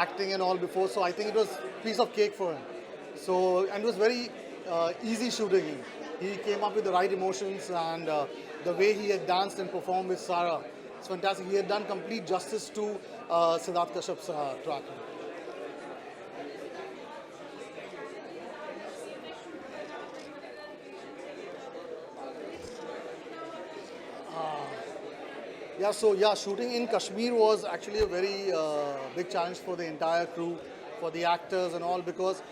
acting and all before, so I think it was a piece of cake for him. So, and it was very easy shooting him. He came up with the right emotions, and the way he had danced and performed with Sarah, it's fantastic. He had done complete justice to Siddharth Kashyap's track. Yeah, so yeah, shooting in Kashmir was actually a very big challenge for the entire crew, for the actors and all, because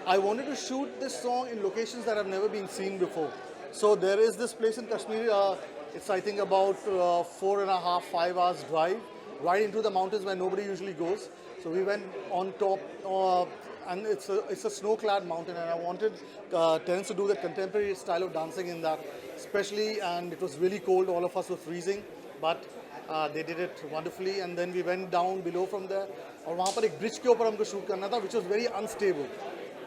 I wanted to shoot this song in locations that have never been seen before. So there is this place in Kashmir, it's I think about 4.5, 5 hours drive, right into the mountains where nobody usually goes. So we went on top, and it's a snow-clad mountain, and I wanted Terence to do the contemporary style of dancing in that, especially, and it was really cold. All of us were freezing, but they did it wonderfully. And then we went down below from there, और वहाँ पर एक bridge के ऊपर हमको shoot करना था, which was very unstable.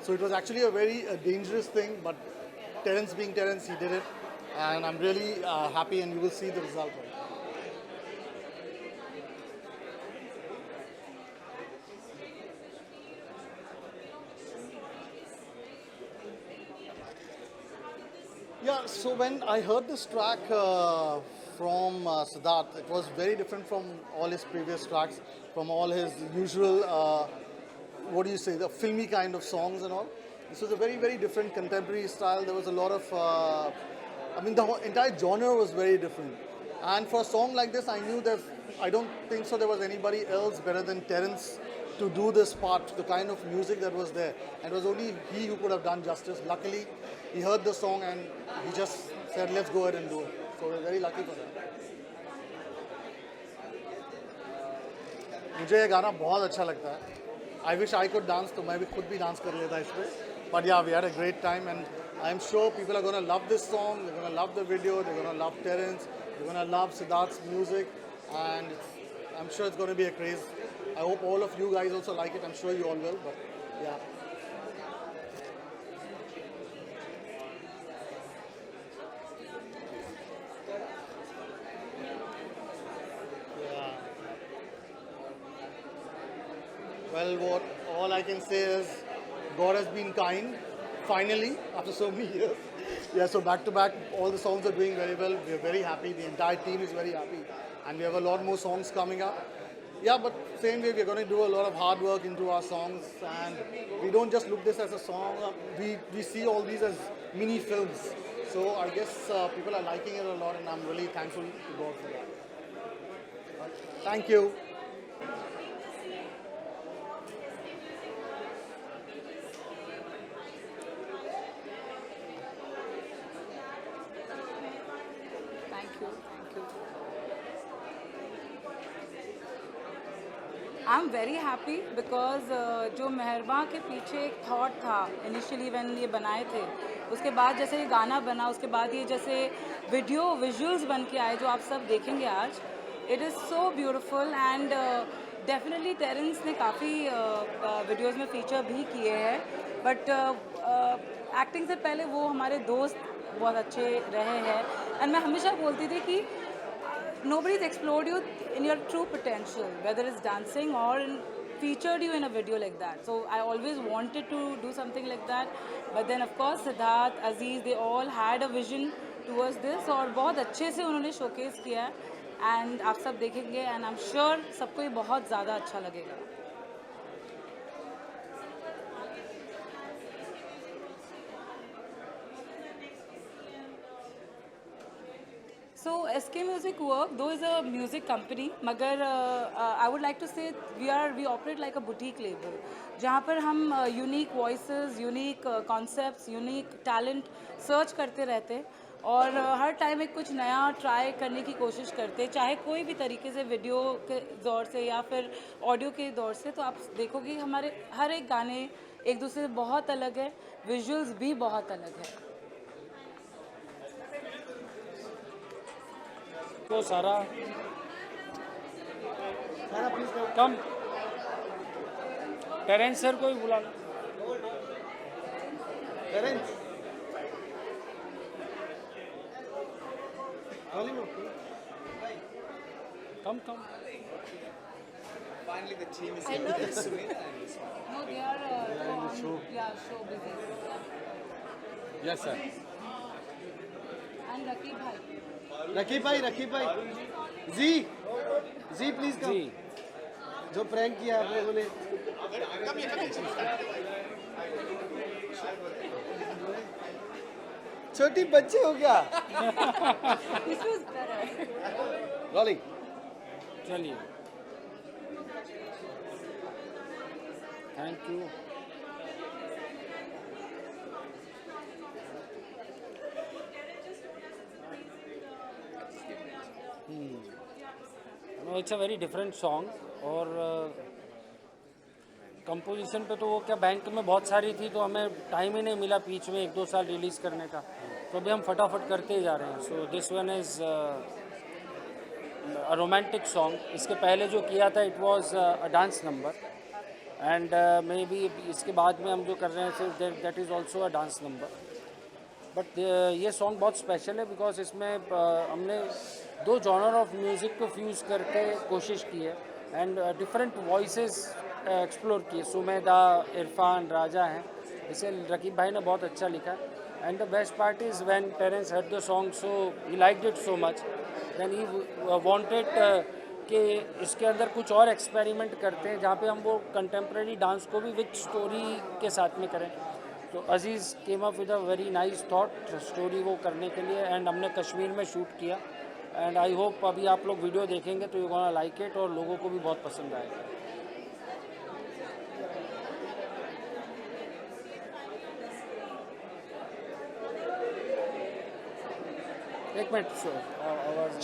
So it was actually a very dangerous thing, but Terence being Terence, he did it, and I'm really happy, and you will see the result. Yeah, so when I heard this track from Siddharth, it was very different from all his previous tracks, from all his usual, what do you say, the filmy kind of songs and all. This was a very, very different contemporary style. There was a lot of, I mean, the whole entire genre was very different. And for a song like this, I knew that I don't think so there was anybody else better than Terence to do this part, the kind of music that was there. And it was only he who could have done justice. Luckily, he heard the song and he just said, let's go ahead and do it. So we're very lucky for that. मुझे ये गाना बहुत अच्छा लगता है. I wish I could dance, तो मैं भी खुद भी dance कर लेता इस पे. But yeah, we had a great time, and I'm sure people are going to love this song. They're going to love the video. They're going to love Terence. They're going to love Siddharth's music, and I'm sure it's going to be a craze. I hope all of you guys also like it. I'm sure you all will. But yeah. Yeah. Well, what all I can say is God has been kind, finally, after so many years. Yeah, so back to back, all the songs are doing very well. We are very happy. The entire team is very happy. And we have a lot more songs coming up. Yeah, but same way, we're going to do a lot of hard work into our songs. And we don't just look this as a song. We see all these as mini films. So I guess people are liking it a lot, and I'm really thankful to God for that. Thank you. Thank you. Thank you. I'm very happy because जो मेहरबा के पीछे एक thought था initially when ये बनाए थे, उसके बाद जैसे ये गाना बना, उसके बाद ये जैसे वीडियो विजुअल्स बन के आए जो आप सब देखेंगे आज, it is so beautiful. And definitely Terence ने काफ़ी वीडियोस में फीचर भी किए हैं, बट एक्टिंग से पहले वो हमारे दोस्त बहुत अच्छे रहे हैं. एंड मैं हमेशा बोलती थी कि nobody's explored you in your true potential, whether it's dancing or featured you in a video like that. So I always wanted to do something like that. But then of course Siddharth, Aziz, they all had a vision towards this और बहुत अच्छे से उन्होंने showcase किया है. And आप सब देखेंगे and I'm sure सबको ये बहुत ज़्यादा अच्छा लगेगा. So SK Music Work, though is a music company, मगर I would like to say we operate like a boutique label, जहाँ पर हम unique voices, unique concepts, unique talent search करते रहते हैं और हर टाइम एक कुछ नया ट्राई करने की कोशिश करते हैं, चाहे कोई भी तरीके से वीडियो के दौर से या फिर ऑडियो के दौर से. तो आप देखोगे हमारे हर एक गाने एक दूसरे से बहुत अलग है, विजुअल्स भी बहुत अलग है. तो सारा कम टेरेंस सर को ही बुला लो. Terence. Come Finally, the team is I here. love There's it. Sumita and this one. No, they are on, show busy. Yes, sir. And Rakib bhai. Raqib भाई जी प्लीज कम जी जो प्रैंक किया आप लोगों ने छोटी बच्चे हो क्या This was better. रोलिंग चलिए thank you it's a very different song और कंपोजिशन पे तो वो क्या बैंक में बहुत सारी थी तो हमें टाइम ही नहीं मिला बीच में 1-2 साल रिलीज़ करने का तो अभी हम फटाफट करते ही जा रहे हैं so this one is a romantic song इसके पहले जो किया था it was a dance number and may be इसके बाद में हम जो कर रहे हैं सिर्फ that is also a dance number but ये सॉन्ग बहुत स्पेशल है बिकॉज इसमें हमने 2 जॉनर ऑफ म्यूज़िक को फ्यूज़ करके कोशिश की है एंड डिफरेंट वॉइसेस एक्सप्लोर किए सुमेदा इरफान राजा हैं इसे रकीब भाई ने बहुत अच्छा लिखा and the best part is when parents heard the song so he liked it so much then he wanted कि इसके अंदर कुछ और एक्सपेरिमेंट करते हैं जहाँ पे हम वो कंटेम्प्रेरी डांस को भी विद स्टोरी के साथ में करें तो Aziz came up with a very nice thought story वो करने के लिए एंड हमने कश्मीर में शूट किया एंड आई होप अभी आप लोग वीडियो देखेंगे तो यू गोना लाइक इट और लोगों को भी बहुत पसंद आएगा एक मिनट आवाज़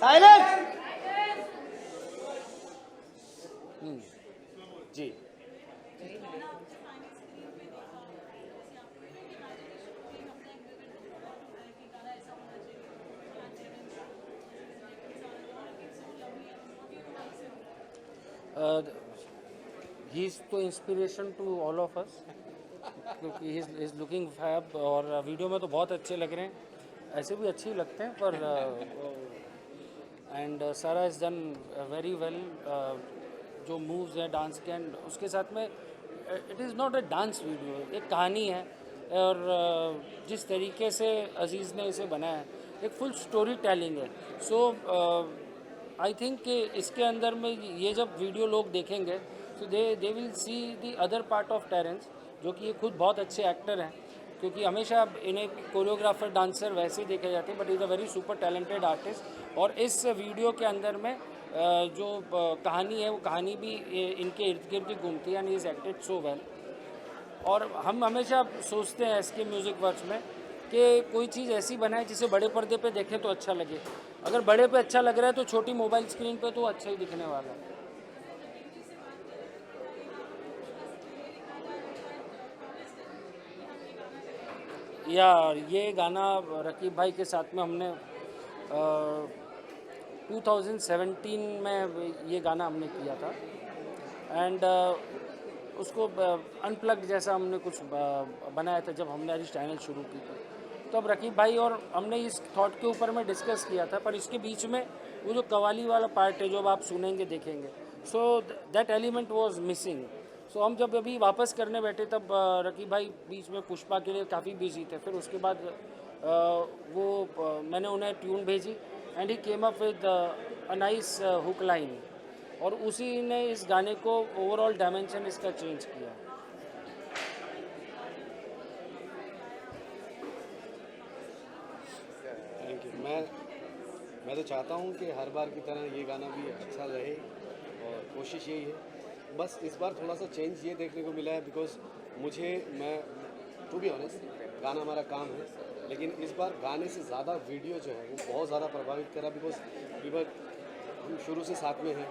साइलेंस जी ही इज़ तो inspiration to all of us क्योंकि ही इज़ लुकिंग फैब और वीडियो में तो बहुत अच्छे लग रहे हैं ऐसे भी अच्छे ही लगते हैं पर एंड सारा इज़ डन वेरी वेल जो मूव्स हैं डांस के एंड उसके साथ में it is not a dance video एक कहानी है और जिस तरीके से अजीज़ ने इसे बनाया है एक फुल स्टोरी टेलिंग है सो आई थिंक कि इसके अंदर में ये जब वीडियो लोग देखेंगे तो they will see the other part of Terence जो कि ये खुद बहुत अच्छे एक्टर हैं क्योंकि हमेशा इन्हें कोरियोग्राफर डांसर वैसे ही देखे जाते हैं but is a very super talented artist और इस वीडियो के अंदर में जो कहानी है वो कहानी भी इनके इर्द गिर्द ही घूमती है and is acted so well और हम हमेशा सोचते हैं इसके म्यूज़िक वर्क्स में कि कोई चीज़ ऐसी बनाए जिसे बड़े पर्दे पे देखें तो अच्छा लगे अगर बड़े पे अच्छा लग रहा है तो छोटी मोबाइल स्क्रीन पे तो अच्छा ही दिखने वाला है यार ये गाना रकीब भाई के साथ में हमने 2017 में ये गाना हमने किया था एंड उसको अनप्लग्ड जैसा हमने कुछ बनाया था जब हमने अरिश चैनल शुरू की थी तो अब रकीब भाई और हमने इस थॉट के ऊपर में डिस्कस किया था पर इसके बीच में वो जो कवाली वाला पार्ट है जो अब आप सुनेंगे देखेंगे so that element was missing so हम जब अभी वापस करने बैठे तब रकीब भाई बीच में पुष्पा के लिए काफ़ी बिजी थे फिर उसके बाद मैंने उन्हें ट्यून भेजी and he came up with a nice hook line और उसी ने इस गाने को ओवरऑल डायमेंशन इसका चेंज किया थैंक यू मैं तो चाहता हूँ कि हर बार की तरह ये गाना भी अच्छा रहे और कोशिश यही है बस इस बार थोड़ा सा चेंज ये देखने को मिला है बिकॉज मैं टू बी ऑनेस्ट गाना हमारा काम है लेकिन इस बार गाने से ज़्यादा वीडियो जो है वो बहुत ज़्यादा प्रभावित करा बिकॉज हम शुरू से साथ में हैं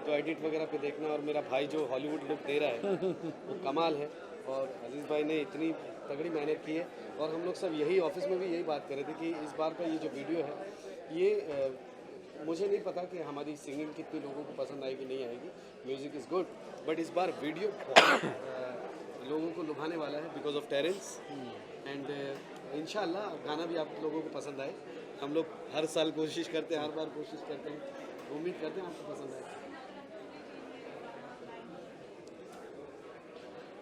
तो एडिट वगैरह पे देखना और मेरा भाई जो हॉलीवुड लुक दे रहा है वो कमाल है और अजीज़ भाई ने इतनी तगड़ी मेहनत की है और हम लोग सब यही ऑफिस में भी यही बात कर रहे थे कि इस बार का ये जो वीडियो है ये मुझे नहीं पता कि हमारी सिंगिंग कितनी लोगों को पसंद आएगी नहीं आएगी म्यूज़िक इज़ गुड बट इस बार वीडियो लोगों को लुभाने वाला है बिकॉज ऑफ टेरेंस एंड इंशाल्लाह गाना भी आप लोगों को पसंद आए हम लोग हर साल कोशिश करते हैं हर बार कोशिश करते हैं उम्मीद करते हैं आपको पसंद आए।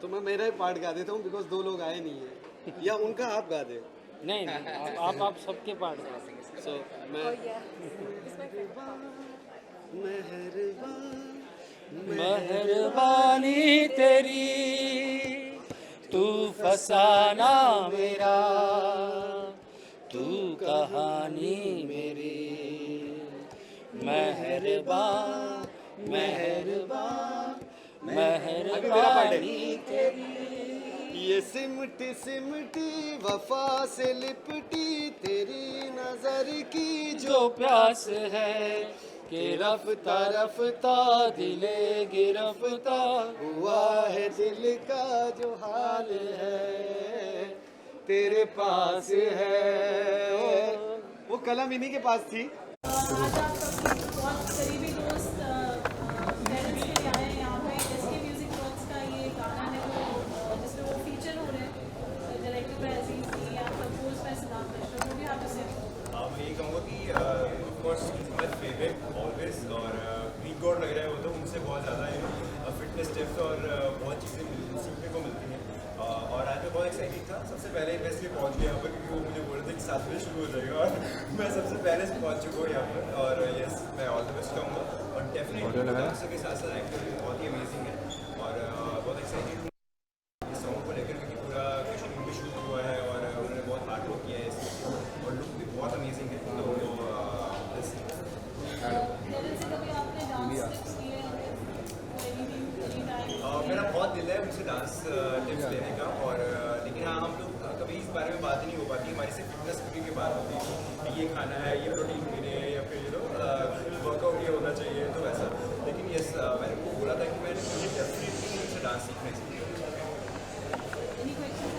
तो मैं मेरा ही पार्ट गा देता हूँ बिकॉज दो लोग आए नहीं है, या उनका आप गा दे। नहीं नहीं, आप सबके पार्ट गा सकते सो मैं मेहरबानी तेरी, तू फसाना मेरा, तू कहानी मेरी, मेहरबान मेहरबान मेहरबानी तेरी। ये सिमटी सिमटी वफा से लिपटी तेरी नजर की जो प्यास है कि रफ्ता रफ्ता दिले गिरफ्तार हुआ है दिल का जो हाल है तेरे पास है। वो कलम इन्हीं के पास थी। आज आप सबके बहुत करीबी दोस्त पेरेंट्स के लिए आए हैं यहाँ पे। एसके म्यूजिक वर्क्स का ये गाना है वो जिसमें वो फीचर हो रहे हैं, डायरेक्टर बाय अजीज जी, आप कंपोज बाय सदाम मिश्रा। वो भी आप इसे मैं ये कहूँगा कि ऑफकोर्स माई फेवरेट ऑलवेज, और ग्रीक गॉड लग रहा है वो तो उनसे बहुत ज़्यादा फिटनेस टिप्स और बहुत चीज़ें सीखने को मिलती हैं। और आज मैं बहुत एक्साइटेड था। सबसे पहले मैं इसलिए पहुँच गया यहाँ पर क्योंकि वो मुझे बोल रहे थे कि 7 बजे शुरू हो जाएगा, और मैं सबसे पहले से पहुँच चुका हूँ यहाँ पर। और यस, मैं ऑल द बेस्ट कहूँगा, और डेफिनेटली डांसर के साथ साथ एक्टर भी बहुत ही अमेजिंग है, और बहुत एक्साइटेड हूँ इस सॉन्ग को लेकर क्योंकि पूरा कश्मीर में शूट हुआ है और उन्होंने बहुत हार्ड वर्क किया है इसमें, और लुक भी बहुत अमेजिंग है। तो पेरेंट्स से कभी आपने डांस टिप्स लिए हैं? एनी टाइम मेरा बहुत दिल है उनसे डांस टिप्स लेने का, और लेकिन हाँ, हम लोग कभी इस बारे में बात ही नहीं हो पाती। हमारी सिर्फ फिटनेस पूरी की बात होती है कि ये खाना है, ये प्रोटीन पीने हैं, या फिर वर्कआउट ये होना चाहिए, तो वैसा। लेकिन यस, मैंने उनको बोला था कि मुझे डेफिनेटली उनसे डांस सीखना चाहिए। Any question?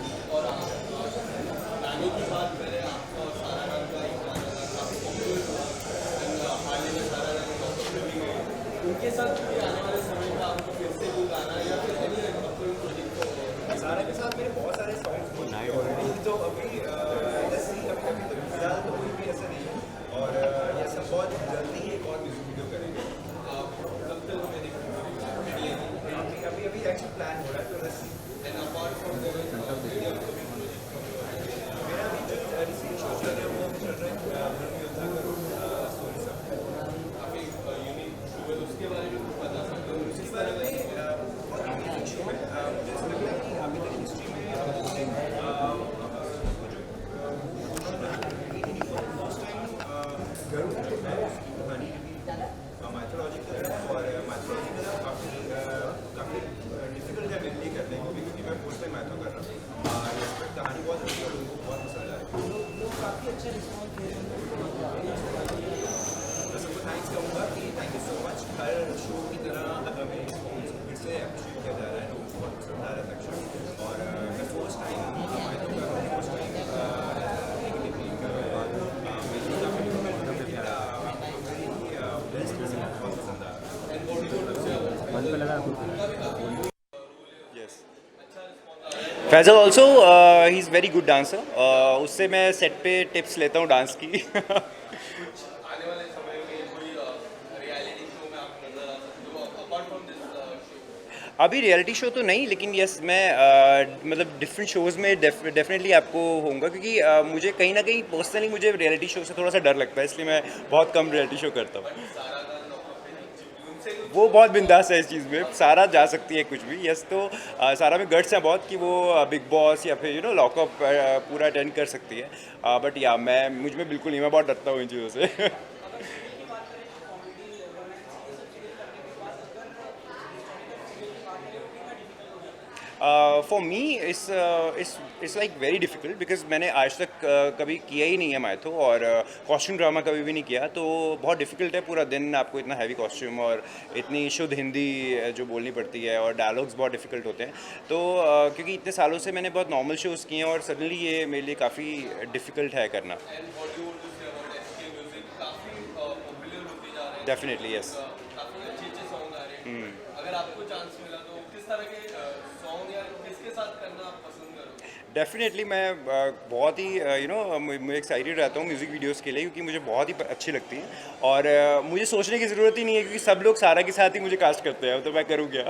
सारा के साथ मेरे बहुत सारे सॉन्ग्स हो चुके हैं ऑलरेडी, तो अभी अभी तो फिलहाल तो कोई भी ऐसा नहीं है, और ये सब बहुत जल्दी ही एक और म्यूजिक वीडियो करेंगे। अभी अभी एक्चुअली प्लान हो रहा है, तो बस मेरा अभी जो रिसेंट शो चल रहा है वो चल रहा है धर्म योद्धा का स्टोरी सब। उसके बारे में बहुत अमेजिंग शो है। मुझे ऐसा लगता है कि अभी तक हिस्ट्री में फर्स्ट टाइम गरुड़ जो है उसकी कहानी माइथोलॉजिकल है, और माइथोलॉजिकल काफ़ी डिफिकल्ट है मेरे लिए करने को भी, क्योंकि मैं फर्स्ट टाइम मैथो कर रहा हूँ। इसमें कहानी बहुत अच्छी है और उनको बहुत पसंद आ रही है। लोग काफ़ी अच्छा रिस्पॉन्स दे रहे हैं। मैं सबको थैंक्स कहूँगा कि thank you so much. Her show की तरह मेरे रिस्पॉन्स फिर से अप्रिशिएट किया जा रहा है, लोगों को बहुत पसंद आ रहा है। और मैं फर्स्ट टाइम मैथो कर रहा हूँ, फर्स्ट टाइम नेगेटिवली कर रहा हूँ। मेरी काफ़ी डिफिकल्ट है, बेस्ट बहुत पसंद आ रहा है। Yes. Faisal also he is very good dancer. उससे मैं सेट पे टिप्स लेता हूँ डांस की। अभी रियलिटी शो तो नहीं, लेकिन यस मैं मतलब डिफरेंट शोज़ में डेफिनेटली आपको होऊंगा, क्योंकि मुझे कहीं ना कहीं पर्सनली मुझे रियलिटी शो से थोड़ा सा डर लगता है, इसलिए मैं बहुत कम रियलिटी शो करता हूँ। वो बहुत बिंदास है इस चीज़ में, सारा जा सकती है कुछ भी। यस, तो सारा में गट्स हैं बहुत कि वो बिग बॉस या फिर लॉकअप पूरा अटेंड कर सकती है। बट या मुझ में बिल्कुल नहीं, मैं बहुत डरता हूँ इन चीज़ों से। For me it's like very difficult, because मैंने आज तक कभी किया ही नहीं है मैथो, और कॉस्ट्यूम ड्रामा कभी भी नहीं किया, तो बहुत डिफ़िकल्ट है। पूरा दिन आपको इतना हैवी कॉस्ट्यूम और इतनी शुद्ध हिंदी जो बोलनी पड़ती है, और डायलॉग्स बहुत डिफ़िकल्ट होते हैं। तो क्योंकि इतने सालों से मैंने बहुत नॉर्मल शोज़ किए हैं, और सडनली ये मेरे लिए काफ़ी डिफ़िकल्ट है करना। Definitely yes. अगर आपको चांस मिला तो किस तरह के सॉन्ग या किसके साथ करना आप पसंद करोगे? डेफिनेटली मैं बहुत ही मैं एक्साइटेड रहता हूँ म्यूज़िक वीडियोस के लिए, क्योंकि मुझे बहुत ही अच्छी लगती हैं और मुझे सोचने की ज़रूरत ही नहीं है, क्योंकि सब लोग सारा के साथ ही मुझे कास्ट करते हैं, तो मैं करूँ क्या?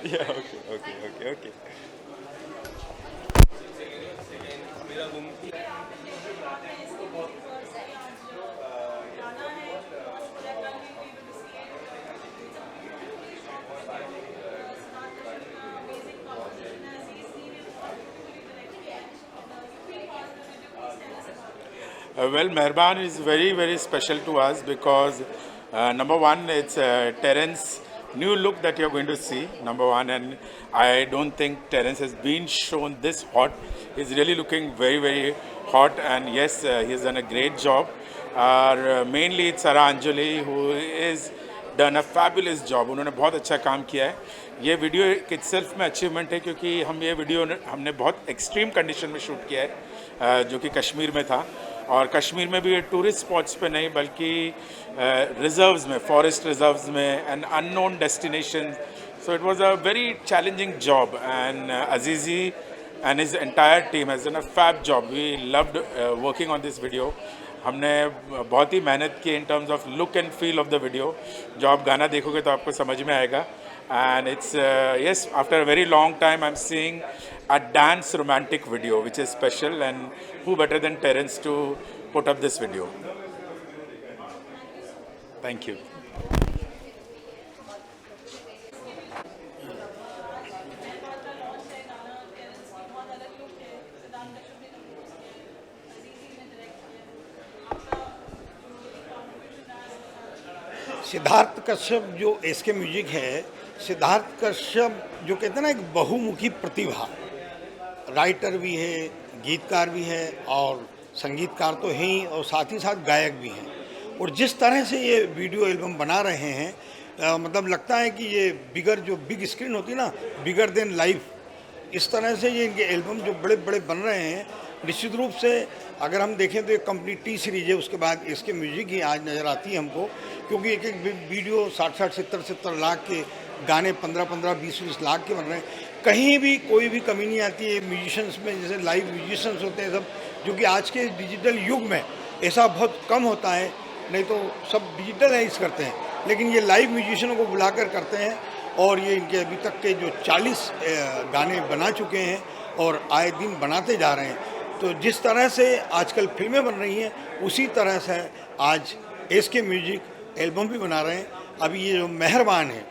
Okay okay okay okay. Well, Mehrbaan is very, very special to us because number one, it's Terence new look that you're going to see, number one, and I don't think Terence has been shown this hot. He's really looking very, very hot, and yes, he's done a great job. Mainly it's Sara Anjali who is done a fabulous job. उन्होंने बहुत अच्छा काम किया है. ये video itself में achievement है, क्योंकि हम ये वीडियो हमने बहुत एक्सट्रीम कंडीशन में शूट किया है, जो कि कश्मीर में था, और कश्मीर में भी टूरिस्ट स्पॉट्स पे नहीं बल्कि रिजर्व्स में, फॉरेस्ट रिजर्व्स में and unknown destination. So it was a very challenging job and अजीजी and his entire team has done a fab job. We loved working on this video. हमने बहुत ही मेहनत की in terms of look and feel of the video. जो आप गाना देखोगे तो आपको समझ में आएगा. And it's yes, after a very long time I'm seeing a dance romantic video which is special, and who better than Terence to put up this video. Thank you. Siddharth Kashyap जो एसके म्यूजिक है, सिद्धार्थ कश्यप जो कहते हैं ना एक बहुमुखी प्रतिभा, writer भी है, गीतकार भी है और संगीतकार तो हैं ही, और साथ ही साथ गायक भी हैं. और जिस तरह से ये वीडियो एल्बम बना रहे हैं, मतलब लगता है कि ये बिग स्क्रीन होती है ना, बिगर देन लाइफ, इस तरह से ये इनके एल्बम जो बड़े बड़े बन रहे हैं. निश्चित रूप से अगर हम देखें तो एक कंपनी टी सीरीज है, उसके बाद इसके म्यूजिक ही आज नज़र आती है हमको, क्योंकि एक एक वीडियो 60-60, 70-70 लाख के गाने, 15-15, 20-20 लाख के बन रहे हैं. कहीं भी कोई भी कमी नहीं आती है म्यूजिशंस में. जैसे लाइव म्यूजिशंस होते हैं सब, जो कि आज के डिजिटल युग में ऐसा बहुत कम होता है, नहीं तो सब डिजिटलाइज करते हैं, लेकिन ये लाइव म्यूजिशियनों को बुलाकर करते हैं. और ये इनके अभी तक के जो 40 गाने बना चुके हैं और आए दिन बनाते जा रहे हैं. तो जिस तरह से आजकल फिल्में बन रही हैं, उसी तरह से आज एसके म्यूजिक एल्बम भी बना रहे हैं. अभी ये जो मेहरबान है,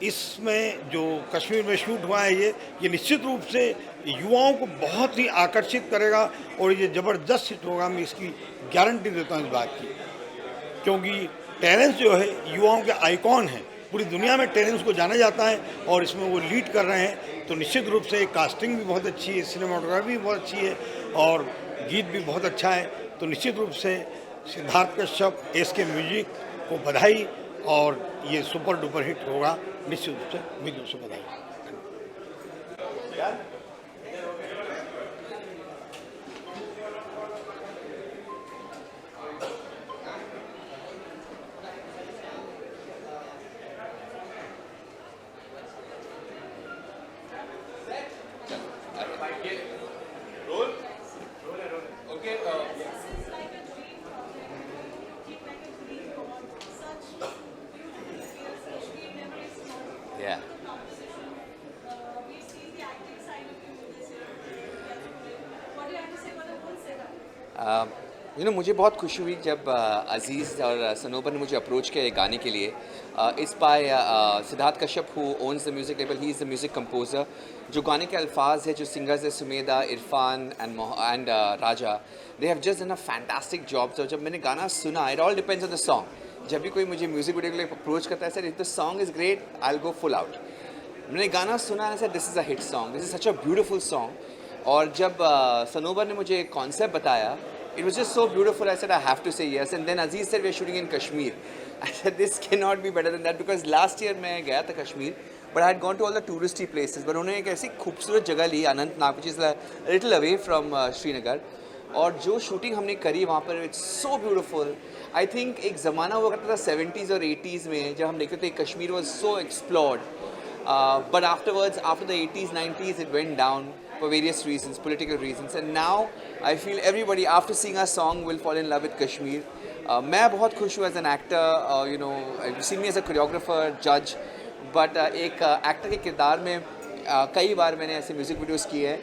इसमें जो कश्मीर में शूट हुआ है, ये निश्चित रूप से युवाओं को बहुत ही आकर्षित करेगा और ये ज़बरदस्त हिट होगा. मैं इसकी गारंटी देता हूँ इस बात की, क्योंकि टेरेंस जो है युवाओं के आइकॉन हैं. पूरी दुनिया में टेरेंस को जाना जाता है और इसमें वो लीड कर रहे हैं. तो निश्चित रूप से कास्टिंग भी बहुत अच्छी है, सिनेमाटोग्राफी भी बहुत अच्छी है और गीत भी बहुत अच्छा है. तो निश्चित रूप से सिद्धार्थ कश्यप, एसके म्यूजिक को बधाई, और ये सुपर डुपर हिट होगा. निश्चित रूप से म्यूजिक से बधाई. Yeah. मुझे बहुत खुशी हुई जब अजीज़ और सनोबर ने मुझे अप्रोच किया गाने के लिए. Is by Siddharth Kashyap who owns the music label, he is the music composer. जो गाने के अल्फाज है, जो सिंगर्स है Sumeda, Irfan and Raja, they have just done a fantastic job. तो जब मैंने गाना सुना, it all depends on the song. जब भी कोई मुझे म्यूज़िक वीडियो के लिए अप्रोच करता है, sir if the song is great I will go full out. मैंने गाना सुना है, sir this is a hit song, this is such a beautiful song. और जब सनोबर ने मुझे कॉन्सेप्ट बताया, it was just so beautiful. I said I have to say yes. And then Aziz said we're shooting in Kashmir. I said this cannot be better than that, because last year मैं गया था Kashmir, but I had gone to all the touristy places. But उन्होंने एक ऐसी खूबसूरत जगह ली, Anantnag, which is a little away from Srinagar. और जो शूटिंग हमने करी वहाँ पर, it's so beautiful. I think एक ज़माना हुआ करता था 70s और 80s में, जब हम देखते थे Kashmir was so explored. But afterwards, after the 80s, 90s, it went down for various reasons, political reasons. And now I feel everybody, after seeing our song, will fall in love with Kashmir. मैं बहुत खुश हूँ as an actor, you know, you've seen me as a choreographer, judge, but एक actor के किरदार में कई बार मैंने ऐसे music videos किए हैं.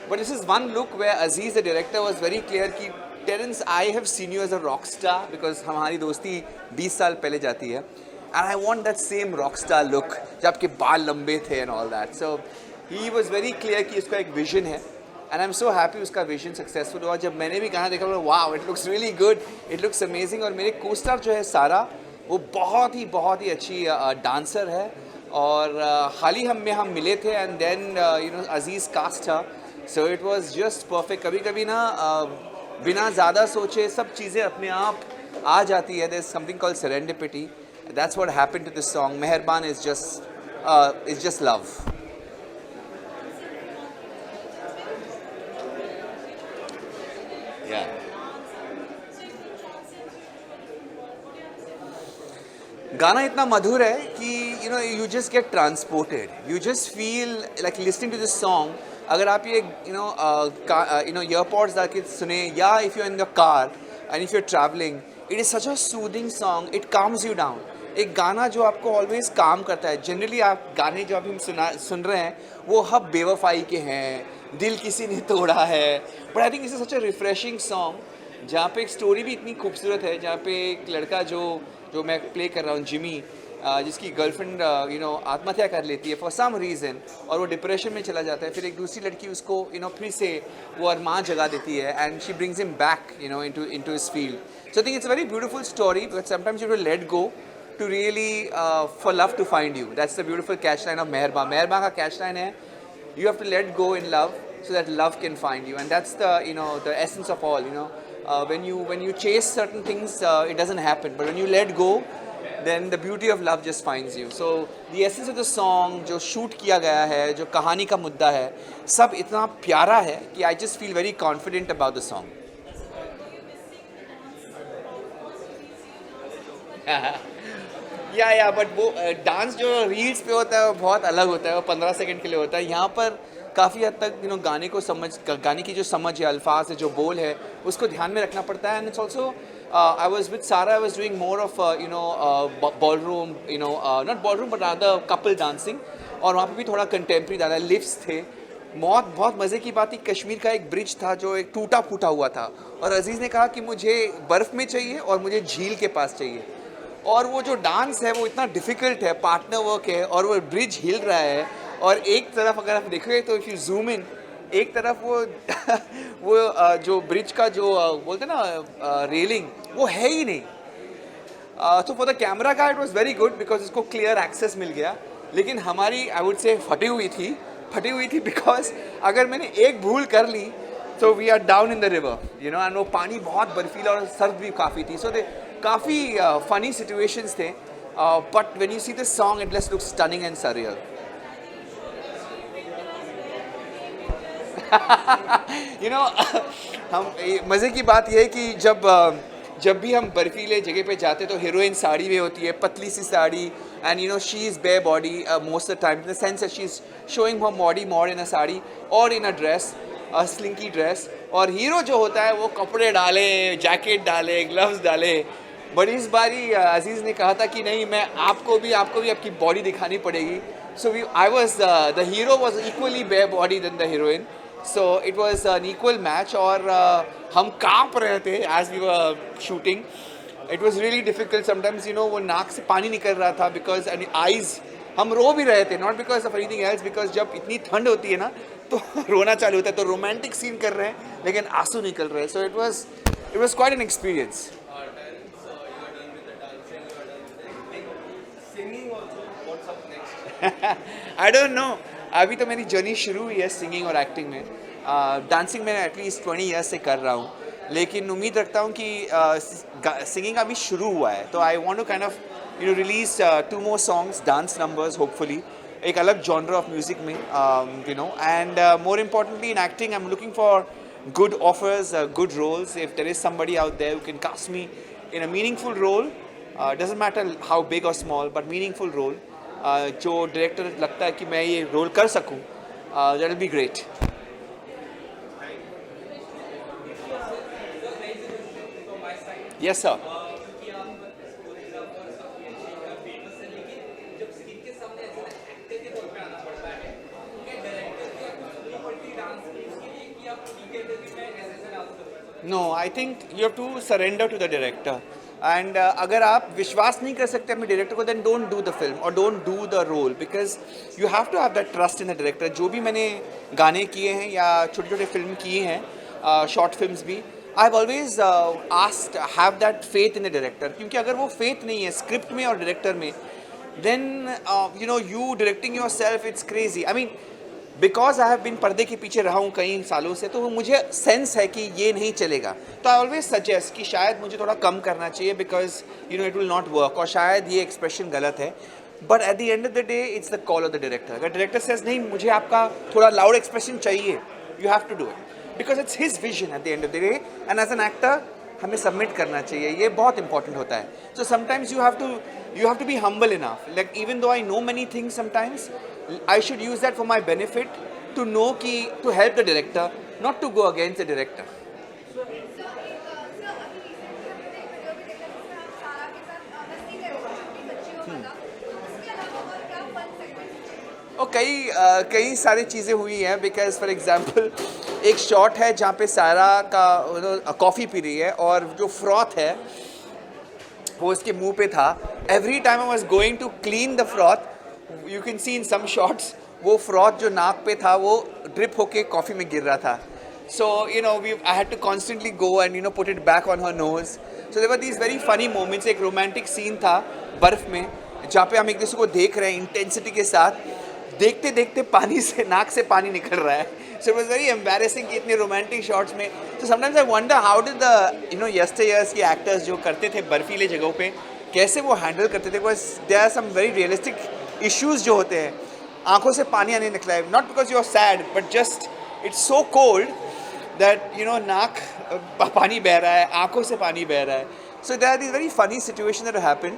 But this is one look where Aziz, the director, was very clear कि Terence, I have seen you as a rock star because हमारी दोस्ती 20 साल पहले जाती है. And I want that same rock star look जब आपके बाल लंबे थे and all that. So he was very clear कि इसका एक vision है. And I'm so happy उसका vision successful हुआ. जब मैंने भी गाना देखा मैं wow, it looks really good, it looks amazing. और मेरे co-star जो है सारा, वो बहुत ही अच्छी dancer है. और हाल ही हम मिले थे and then you know Aziz cast her. So it was just perfect. कभी कभी ना बिना ज़्यादा सोचे सब चीज़ें अपने आप आ जाती है. There's something called serendipity. That's what happened to this song. Meherban is just love. Yeah. गाना इतना मधुर है कि you know you just get transported. You just feel like listening to this song. अगर आप ये you know earpods डाल के सुने या if you're in the car and if you're traveling, it is such a soothing song. It calms you down. एक गाना जो आपको ऑलवेज काम करता है. जनरली आप गाने जो अभी हम सुन रहे हैं वो हब बेवफाई के हैं, दिल किसी ने तोड़ा है. But I think it's such a refreshing song जहाँ पे एक स्टोरी भी इतनी खूबसूरत है. जहाँ पे एक लड़का जो मैं प्ले कर रहा हूँ जिमी, जिसकी गर्लफ्रेंड यू नो आत्महत्या कर लेती है फॉर सम रीज़न और वो डिप्रेशन में चला जाता है. फिर एक दूसरी लड़की उसको यू नो फिर से वो अरमान जगा देती है and she brings him back you know into his field. So I think it's a very beautiful story but sometimes you have to let go to really for love to find you. That's the beautiful catchline of Meherban. Meherban का catchline है you have to let go in love so that love can find you, and that's the you know the essence of all. You know when you chase certain things it doesn't happen, but when you let go then the beauty of love just finds you. So the essence of the song जो shoot किया गया है, जो कहानी का मुद्दा है, सब इतना प्यारा है कि I just feel very confident about the song. या बट वो डांस जो रील्स पे होता है वो बहुत अलग होता है. वो 15 सेकंड के लिए होता है. यहाँ पर काफ़ी हद तक यू नो गाने की जो समझ है, अल्फाज है, जो बोल है, उसको ध्यान में रखना पड़ता है. And it's also I was with Sara, I was doing more of you know ballroom, you know not ballroom but rather couple dancing. और वहाँ पे भी थोड़ा कंटेम्प्रेरी डाला, लिफ्ट्स थे. बहुत मज़े की बात थी. कश्मीर का एक ब्रिज था जो एक टूटा फूटा हुआ था और अजीज़ ने कहा कि मुझे बर्फ़ में चाहिए और मुझे झील के पास चाहिए. और वो जो डांस है वो इतना डिफ़िकल्ट है, पार्टनर वर्क है और वो ब्रिज हिल रहा है. और एक तरफ अगर आप देखोगे तो इफ़ यू जूम इन, एक तरफ वो जो ब्रिज का जो बोलते हैं ना रेलिंग, वो है ही नहीं. तो फॉर द कैमरा का it was very good because उसको क्लियर एक्सेस मिल गया. लेकिन हमारी आई वुड से फटी हुई थी बिकॉज अगर मैंने एक भूल कर ली तो we are down in the river you know. And वो पानी बहुत बर्फीला और सर्द भी काफ़ी थी. सो काफ़ी फनी सिचुएशंस थे. But when you see this song it just looks stunning and surreal. You know हम मज़े की बात यह है कि जब भी हम बर्फीले जगह पे जाते तो हीरोइन साड़ी में होती है, पतली सी sari. And you know she is bare body most of the time in the sense that she is showing her body more in a sari और in a dress, a slinky dress. और हीरो जो होता है वो कपड़े डाले, जैकेट डाले, gloves डाले. बट इस बारी अजीज़ ने कहा था कि नहीं, मैं आपको भी आपकी बॉडी दिखानी पड़ेगी. So I was the hero was equally bare body than the heroine. So it was an equal match. और हम काँप रहे थे as we were shooting. It was really difficult sometimes, you know, वो नाक से पानी निकल रहा था because and eyes, हम रो भी रहे थे, not because of anything else, because जब इतनी ठंड होती है ना तो रोना चालू होता है. तो रोमांटिक सीन कर रहे हैं लेकिन आंसू निकल रहे हैं. So it was quite an experience. I don't know. अभी तो मेरी जर्नी शुरू हुई है सिंगिंग और एक्टिंग में. डांसिंग में एटलीस्ट 20 ईयर्स से कर रहा हूँ, लेकिन उम्मीद रखता हूँ कि सिंगिंग अभी शुरू हुआ है. तो I want to kind of you know release 2 more songs, dance numbers hopefully, एक अलग जॉनर ऑफ म्यूजिक में you know. And more importantly in acting I am looking for good offers, good roles. If there is somebody out there who can cast me in a meaningful role, doesn't matter how big or small, but meaningful role, जो director लगता है कि मैं ये role कर सकूं, that will be great. Yes sir. No, I think you have to surrender to the director. And अगर आप विश्वास नहीं कर सकते अपने डायरेक्टर को, then don't do the film और don't do the role, because you have to have that trust in the director. जो भी मैंने गाने किए हैं या छोटे छोटे फिल्म किए हैं, शॉर्ट फिल्म्स भी, आई have always asked have that faith in the director. क्योंकि अगर वो फेथ नहीं है स्क्रिप्ट में और डायरेक्टर में, then you know you directing yourself, it's crazy. I mean because I have been पर्दे के पीछे रहा हूँ कई सालों से, तो मुझे सेंस है कि ये नहीं चलेगा. तो आई ऑलवेज सजेस्ट कि शायद मुझे थोड़ा कम करना चाहिए, because you know it will not work, और शायद ये एक्सप्रेशन गलत है. But at the end of the day it's the call of the director. अगर डायरेक्टर सेज नहीं मुझे आपका थोड़ा लाउड एक्सप्रेशन चाहिए, you have to do it, because it's his vision at the end of the day. And as an actor हमें submit करना चाहिए, ये बहुत इंपॉर्टेंट होता है. So sometimes you have to be humble enough. Like even though I know many things, sometimes I should use that for my benefit, to know ki to help the director, not to go against the director. और कई सारी चीज़ें हुई हैं. Because for example एक shot है जहाँ पे सारा का कॉफ़ी पी रही है और जो फ्रॉथ है वो उसके मुंह पे था. Every time I was going to clean the froth, you can see in some shots वो फ्रॉथ जो नाक पे था वो ड्रिप होके कॉफ़ी में गिर रहा था. So you know I had to constantly go and you know put it back on her nose. So there were these very funny moments. एक रोमांटिक सीन था बर्फ़ में जहाँ पे हम एक दूसरे को देख रहे हैं इंटेंसिटी के साथ, देखते देखते पानी से नाक से पानी निकल रहा है. So it was very embarrassing कि इतने रोमांटिक शॉट्स में. So sometimes I wonder how did the you know yesteryears के एक्टर्स जो करते थे बर्फीले जगहों पे, कैसे वो हैंडल करते थे. Because there are some very realistic issues जो होते हैं. आंखों से पानी आने निकला है, not because you are sad, but just it's so cold that you know नाक पानी बह रहा है, आंखों से पानी बह रहा है. So there are these very funny situation that happen.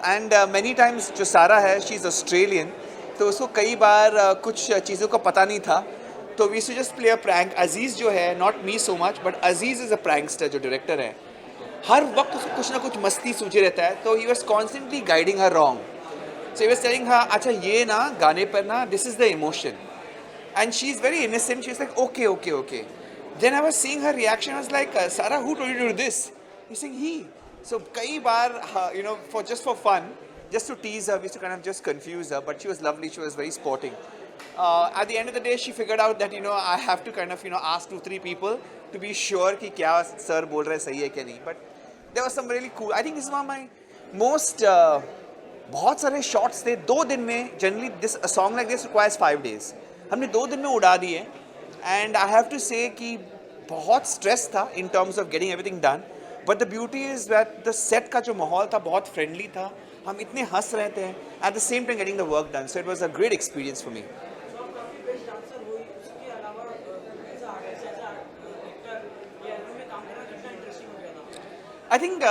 And many times जो सारा है, शी इज़ ऑस्ट्रेलियन, तो उसको कई बार कुछ चीज़ों का पता नहीं था, तो वी सु जस्ट प्ले अ प्रैंक. अजीज़ जो है, not me so much, but Aziz is a prankster जो डायरेक्टर है. हर वक्त उसको कुछ ना कुछ मस्ती सूझे रहता है, तो he was constantly guiding her wrong. So he was telling her, अच्छा ये ना गाने पर ना this is the emotion, and she is very innocent. She was like okay. Then I was seeing her reaction. I was like, Sarah, who told you to do this? He's saying he. So कई बार you know for fun, just to tease her, we used to kind of just confuse her. But she was lovely. She was very sporting. At the end of the day, she figured out that you know I have to kind of you know ask 2-3 people to be sure कि क्या sir बोल रहे सही है क्या नहीं. But there was some really cool. I think this is one of my most बहुत सारे शॉट्स थे 2 दिन में. Generally this song like this requires 5 days. हमने 2 दिन में उड़ा दिए. एंड आई हैव टू से कि बहुत स्ट्रेस था in terms of getting everything done, but the beauty is that the set का जो माहौल था बहुत फ्रेंडली था. हम इतने हंस रहे थे at the same time getting the work done. So it was a great experience for me. I think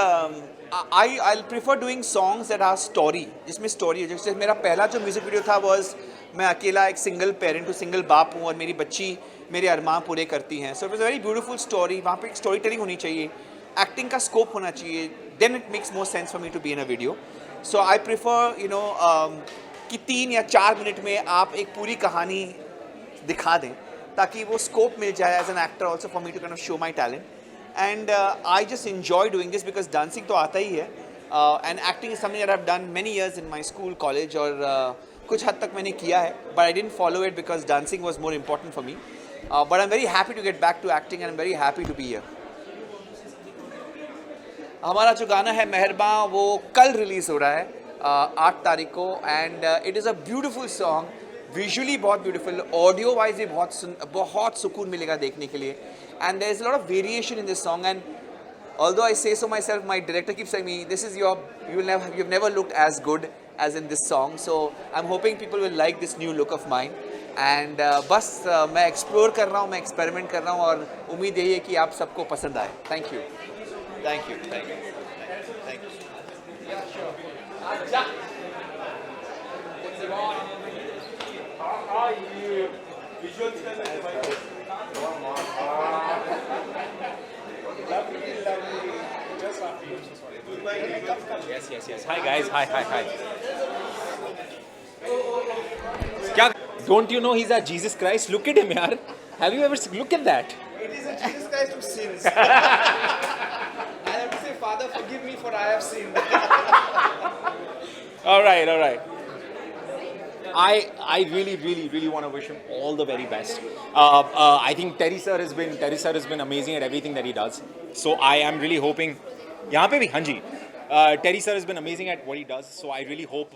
I'll prefer doing songs that are story, जिसमें स्टोरी है. जैसे मेरा पहला जो म्यूज़िक वीडियो था was मैं अकेला एक सिंगल पेरेंट हूँ, सिंगल बाप हूँ और मेरी बच्ची मेरे अरमान पूरे करती हैं. सो it was a very beautiful story. वहाँ पे एक स्टोरी टेलिंग होनी चाहिए, एक्टिंग का स्कोप होना चाहिए, then it makes more sense for me to be in a video. So I prefer you know कि 3 या 4 मिनट में आप एक पूरी कहानी दिखा दें, ताकि वो स्कोप मिल जाए as an actor also for me to kind of show my talent. And I just enjoy doing this because dancing तो आता ही है, and acting is something that I've done many years in my school, college, और कुछ हद तक मैंने किया है, but I didn't follow it because dancing was more important for me. But I'm very happy to get back to acting and I'm very happy to be here. हमारा जो गाना है मेहरबां वो कल रिलीज़ हो रहा है 8 तारीख को, and it is a beautiful song. Visually बहुत ब्यूटीफुल, ऑडियो वाइज भी बहुत सुकून मिलेगा देखने के लिए. And there is a lot of variation in this song, and although I say so myself, my director keeps saying me, this is you've never looked as good as in this song. So I'm hoping people will like this new look of mine. And बस मैं explore कर रहा हूँ, मैं experiment कर रहा हूँ, और उम्मीद यही है कि आप सबको पसंद आए. Thank you. Thank you. Thank you. Thank you. Yeah, sure. Yes. Hi guys. Hi. क्या? Don't you know he's a Jesus Christ? Look at him, यार. Have you ever look at that? It is a Jesus Christ who sins. I have to say, Father, forgive me for I have sinned. All right. I really want to wish him all the very best. I think Terry sir has been amazing at everything that he does. So I am really hoping. यहाँ पे भी हाँ जी. Terry sir has been amazing at what he does. So I really hope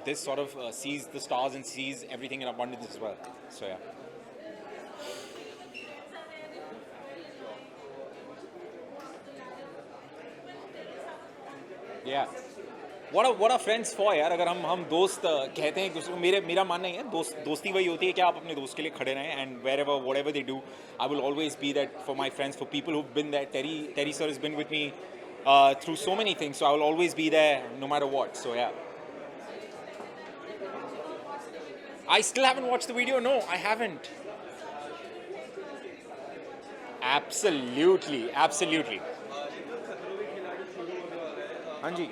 this sort of sees the stars and sees everything in abundance as well. So yeah. Yeah. What are friends for यार. अगर हम दोस्त कहते हैं दूसरे को, मेरा मानना ही है दोस्ती वही होती है कि आप अपने दोस्त के लिए खड़े रहें. And whatever they do, I will always be that for my friends, for people who've been there. Terry sir has been with me through so many things, so I will always be there no matter what. So yeah. I still haven't watched the video. No, I haven't. Absolutely. हाँ जी.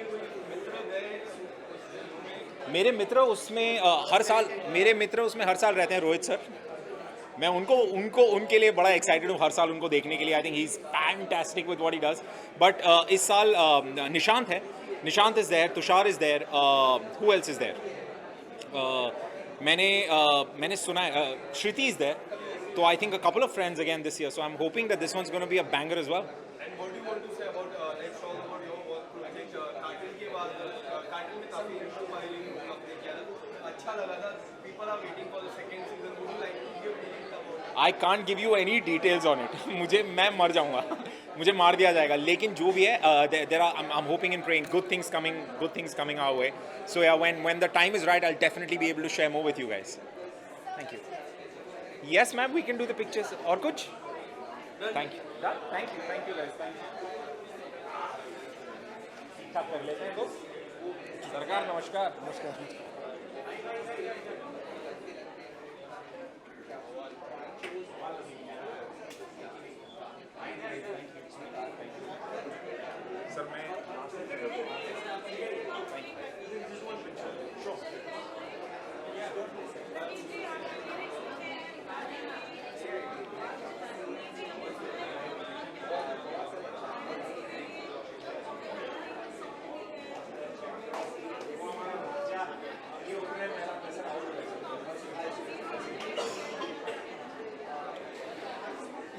मेरे मित्र उसमें हर साल रहते हैं. Rohit sir, मैं उनके लिए बड़ा एक्साइटेड हूँ हर साल उनको देखने के लिए. I think he is fantastic with what he does. But इस साल निशांत है. Nishant is there, Tushar is there, who else is there. मैंने सुना है श्रुति इज़ देयर. तो I think a couple of friends again this year. So I am hoping that this one's gonna be a banger as well. And what do you want to say about next song about your work? I think Cartel के बाद Cartel में काफी profiling आपने किया था. अच्छा लगा था. People are waiting for the second season. Would you like to give details about? I can't give you any details on it. मैं मर जाऊंगा. मुझे मार दिया जाएगा. लेकिन जो भी है, I'm hoping and praying good things coming our way. So yeah, when the time is right, I'll definitely be able to share more with you guys. Thank you. Yes, ma'am, we can do the pictures. और कुछ? Thank you. Thank you guys. Thank you. ठीक-ठाक कर लेते हैं दोस्त. सरकार नमस्कार.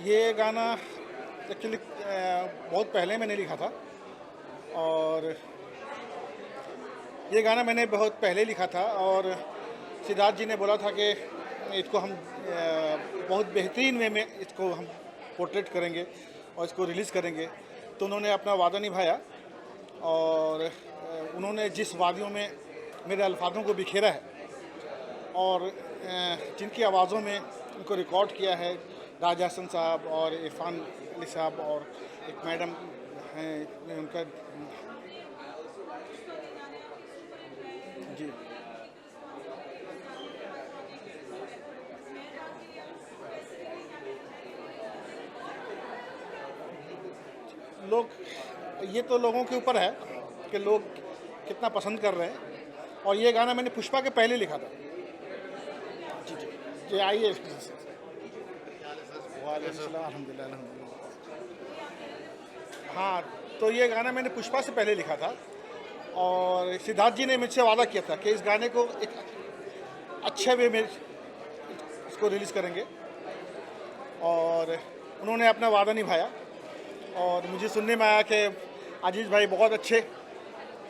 ये गाना एक्चुअली बहुत पहले मैंने लिखा था. और ये गाना मैंने बहुत पहले लिखा था और सिद्धार्थ जी ने बोला था कि इसको हम बहुत बेहतरीन वे में इसको हम पोर्ट्रेट करेंगे और इसको रिलीज़ करेंगे. तो उन्होंने अपना वादा निभाया और उन्होंने जिस वादियों में मेरे अल्फाजों को बिखेरा है और जिनकी आवाज़ों में उनको रिकॉर्ड किया है, राजा हसन साहब और इरफान अली साहब और एक मैडम हैं उनका जी. लोग, ये तो लोगों के ऊपर है कि लोग कितना पसंद कर रहे हैं. और ये गाना मैंने पुष्पा के पहले लिखा था. जी आइए. अल्हम्दुलिल्लाह. हाँ, तो ये गाना मैंने पुष्पा से पहले लिखा था और सिद्धार्थ जी ने मुझसे वादा किया था कि इस गाने को एक अच्छे वे में इसको रिलीज़ करेंगे और उन्होंने अपना वादा निभाया. और मुझे सुनने में आया कि अजीज भाई बहुत अच्छे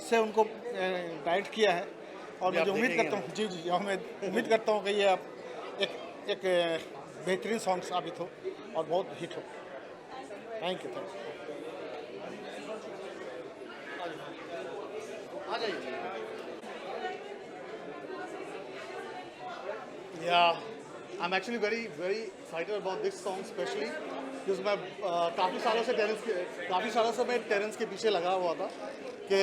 से उनको डायरेक्ट किया है और मुझे उम्मीद करता हूँ जी मैं उम्मीद करता हूँ कि ये आप एक बेहतरीन सॉन्ग साबित हो और बहुत हिट हो. Thank you. Yeah, I'm actually very excited about this song especially because मैं काफ़ी सालों से मैं टेरेंस के पीछे लगा हुआ था कि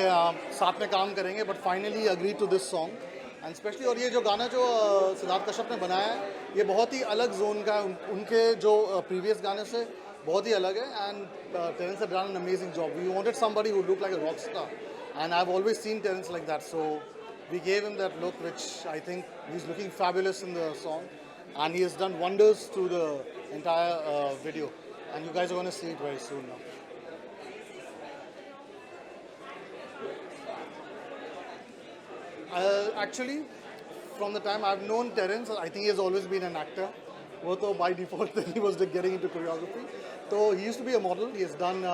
साथ में काम करेंगे. But finally agree to this song and specially और ये जो गाना जो सिद्धार्थ कश्यप ने बनाया है ये बहुत ही अलग जोन का है उनके जो प्रीवियस गाने से बहुत ही अलग है and Terence had done an amazing job we wanted somebody who look like a rock star and I have always seen Terence like that so we gave him that look which I think he is looking fabulous in the song and he has done wonders through the entire video and you guys are gonna see it very soon now actually, from the time I've known Terence, I think he has always been an actor. By default, he was getting into choreography. So he used to be a model. He has done